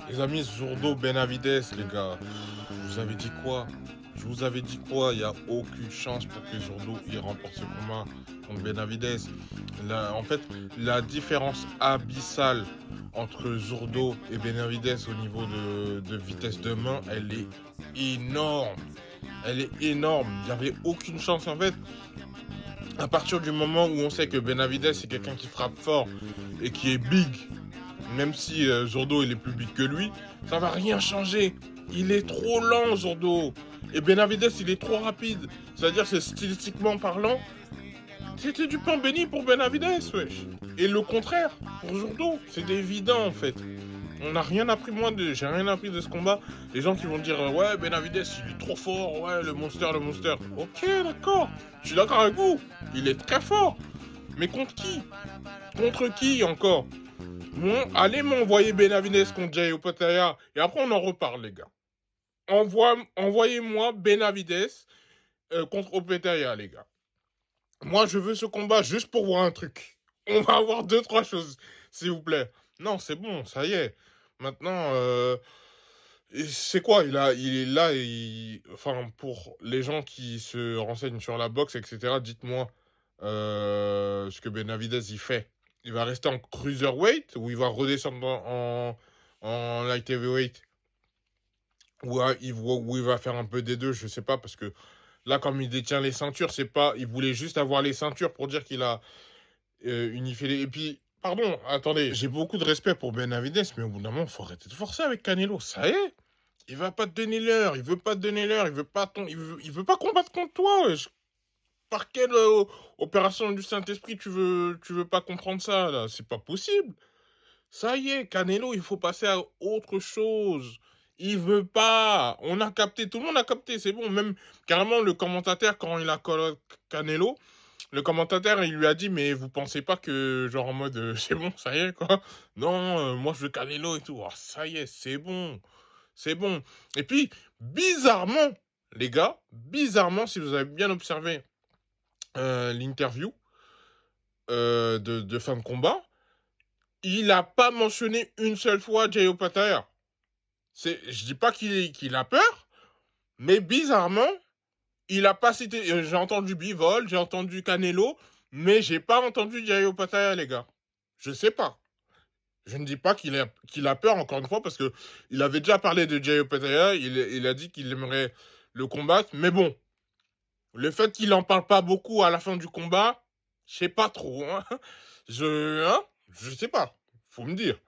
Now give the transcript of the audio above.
Les amis, Zurdo Benavides, les gars. Je vous avais dit quoi? Je vous avais dit quoi? Il n'y a aucune chance pour que Zurdo il remporte ce combat contre Benavides. En fait, la différence abyssale entre Zurdo et Benavides au niveau de vitesse de main, elle est énorme. Elle est énorme. Il n'y avait aucune chance en fait. À partir du moment où on sait que Benavides c'est quelqu'un qui frappe fort et qui est big, même si Zurdo il est plus big que lui, ça va rien changer. Il est trop lent, Zurdo. Et Benavides, il est trop rapide. C'est-à-dire, c'est stylistiquement parlant, c'était du pain béni pour Benavides, wesh. Et le contraire, pour Zurdo, c'est évident en fait. On n'a rien appris, j'ai rien appris de ce combat. Les gens qui vont dire, ouais, Benavides, il est trop fort, ouais, le monster, le monster. Ok, d'accord, je suis d'accord avec vous. Il est très fort. Mais contre qui? Contre qui encore? Allez m'envoyer Benavides contre Jay Opataya et après on en reparle, les gars. Envoyez-moi Benavides contre Opataya, les gars. Moi, je veux ce combat juste pour voir un truc. On va avoir deux, trois choses, s'il vous plaît. Non, c'est bon, ça y est. Maintenant, c'est quoi? Il est là, enfin, pour les gens qui se renseignent sur la boxe, etc., dites-moi ce que Benavides il fait. Il va rester en cruiserweight ou il va redescendre en light heavyweight ou il va faire un peu des deux, je sais pas, parce que là, comme il détient les ceintures, c'est pas, il voulait juste avoir les ceintures pour dire qu'il a unifié les. Et puis, pardon, attendez, j'ai beaucoup de respect pour Benavides, mais au bout d'un moment, il faut arrêter de forcer avec Canelo. Ça y est, il va pas te donner l'heure, il veut pas te donner l'heure, il veut pas combattre contre toi. Wesh. Par quelle opération du Saint-Esprit tu veux pas comprendre ça là? C'est pas possible. Ça y est, Canelo, il faut passer à autre chose. Il veut pas. On a capté, tout le monde a capté, c'est bon. Même carrément le commentateur, quand il a call Canelo, le commentateur, il lui a dit, mais vous pensez pas que, genre en mode, c'est bon, ça y est, quoi. Non, moi je veux Canelo et tout. Ah, ça y est, c'est bon. C'est bon. Et puis, bizarrement, les gars, bizarrement, si vous avez bien observé l'interview de fin de combat, il a pas mentionné une seule fois Jay Opataya. Je dis pas qu'il a peur, mais bizarrement, il a pas cité. J'ai entendu Bivol, j'ai entendu Canelo, mais j'ai pas entendu Jay Opataya, les gars. Je sais pas. Je ne dis pas qu'il a peur, encore une fois, parce que il avait déjà parlé de Jay Opataya, il a dit qu'il aimerait le combattre, mais bon, le fait qu'il en parle pas beaucoup à la fin du combat, je sais pas trop, hein. Je sais pas. Faut me dire.